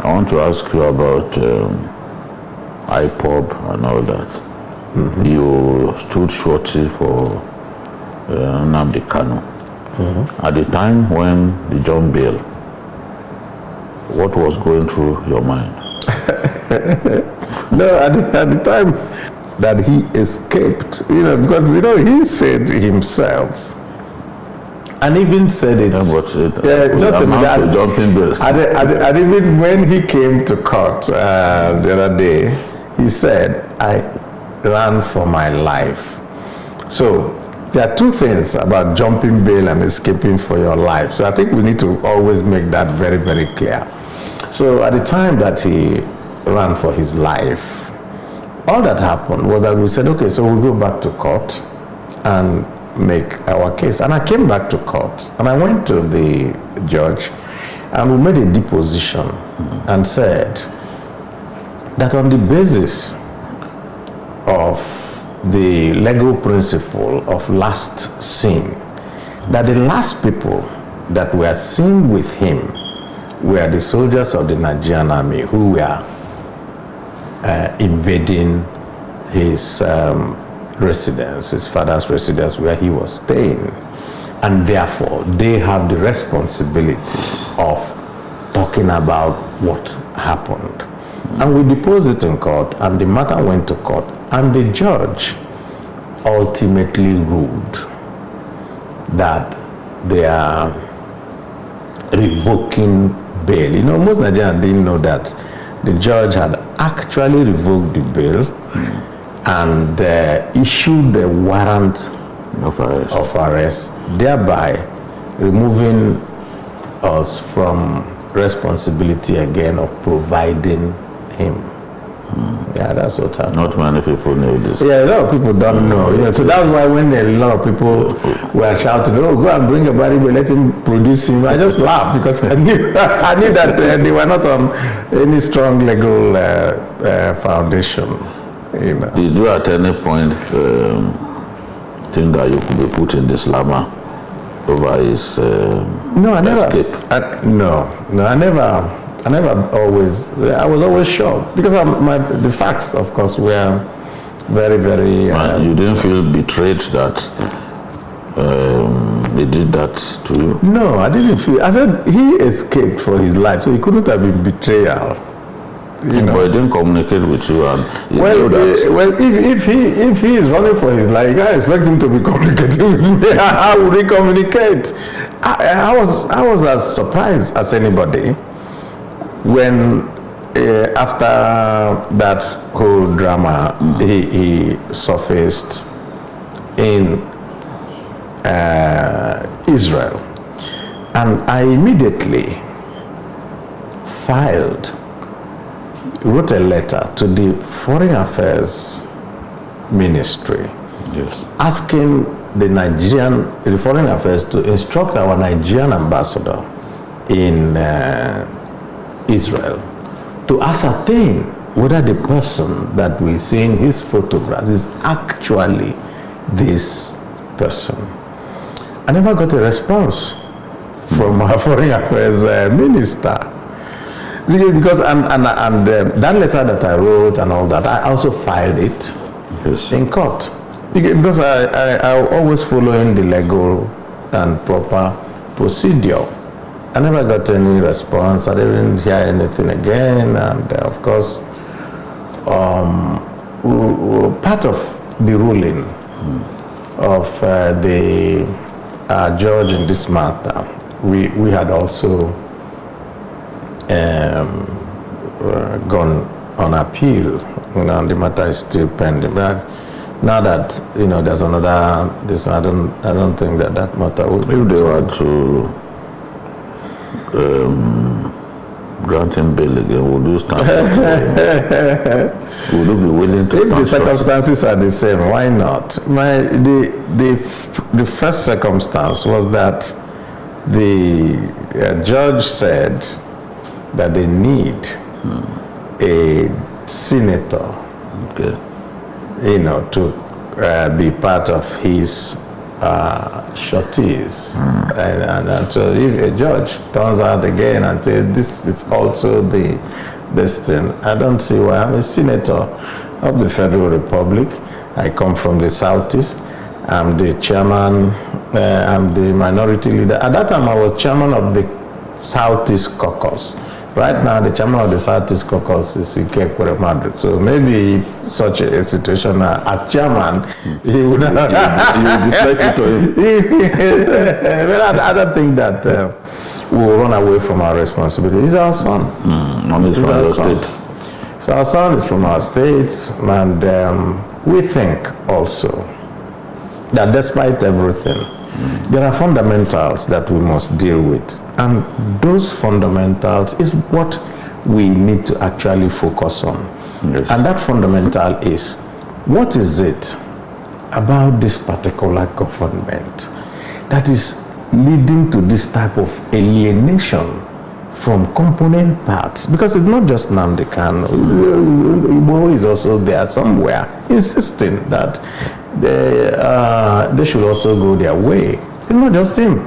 I want to ask you about IPOB and all that. Mm-hmm. You stood surety for Nnamdi Kanu. Mm-hmm. At the time when the John bail, what was going through your mind? No, at the time that he escaped, because he said himself, and even said it. Just a minute. Jumping bills. And even when he came to court the other day, he said, "I ran for my life." So there are two things about jumping bail and escaping for your life. So I think we need to always make that very, very clear. So at the time that he ran for his life, all that happened was that we said, okay, so we'll go back to court and make our case. And I came back to court and I went to the judge and we made a deposition and said that on the basis of the legal principle of last seen, that the last people that were seen with him were the soldiers of the Nigerian army who were invading his residence, his father's residence where he was staying. And therefore, they have the responsibility of talking about what happened. And we deposed it in court, and the matter went to court, and the judge ultimately ruled that they are revoking bail. Most Nigerians didn't know that the judge had actually revoked the bail and issued a warrant of arrest, thereby removing us from responsibility again of providing him. Yeah, that's what happened. Not many people know this. Yeah, a lot of people don't know. So that's why when a lot of people were shouting, "Oh, go and bring Abaribe, let him produce him," I just laughed because I knew that they were not on any strong legal foundation. Did you at any point think that you could be put in this llama over his No, I never. escape? I never always. I was always sure because the facts, of course, were very, very. You didn't feel betrayed that they did that to you? No, I didn't feel. I said he escaped for his life, so he couldn't have been betrayal. But he didn't communicate with you, and if he is running for his life, I expect him to be communicating with me. How would he communicate? I was as surprised as anybody when after that whole drama he surfaced in Israel, and I immediately wrote a letter to the Foreign Affairs Ministry, asking the Foreign Affairs to instruct our Nigerian ambassador in Israel to ascertain whether the person that we see in his photographs is actually this person. I never got a response from our Foreign Affairs Minister. Because that letter that I wrote and all that, I also filed it in court. Because I always following the legal and proper procedure. I never got any response. I didn't hear anything again. And of course, part of the ruling of the judge in this matter, we had also gone on appeal, and the matter is still pending. But now that there's another, I don't think that matter would. If they were to grant him bail again, would you stand? Would you be willing to? If the circumstances are the same, why not? The first circumstance was that the judge said that they need a senator, to be part of his sureties. And so if a judge turns out again and says this is also this thing, I don't see why. I'm a senator of the Federal Republic. I come from the Southeast. I'm the chairman, I'm the minority leader. At that time, I was chairman of the Southeast Caucus. Right now, the chairman of the Southeast Caucus is Ike Madrid. So maybe if such a situation as chairman, he would not. You deflect it to him. But I don't think that we will run away from our responsibility. He's our son. And he's from your state. So our son is from our state, and we think also that despite everything, there are fundamentals that we must deal with. And those fundamentals is what we need to actually focus on. Yes. And that fundamental is, what is it about this particular government that is leading to this type of alienation from component parts? Because it's not just Nnamdi Kanu. Igbo is also there somewhere insisting that they should also go their way. It's not just him.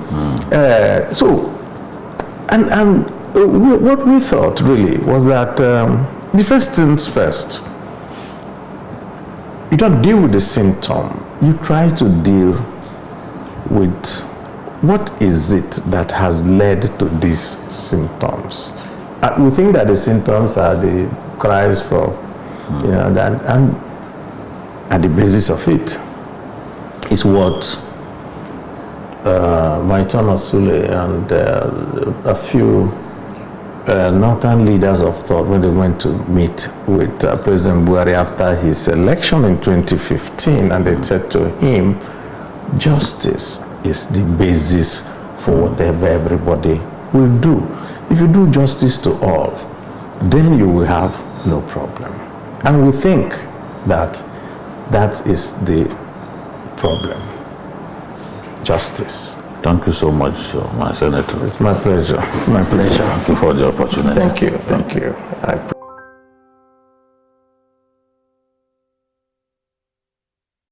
What we thought really was that the first things first. You don't deal with the symptom. You try to deal with what is it that has led to these symptoms. We think that the symptoms are the cries for, and at the basis of it is what Maitona Sule and a few northern leaders of thought, when they went to meet with President Buhari after his election in 2015, and they said to him, justice is the basis for whatever everybody will do. If you do justice to all, then you will have no problem. And we think that that is the problem. Justice. Thank you so much, my senator. It's my pleasure. My pleasure. Thank you for the opportunity. Thank you. Thank you.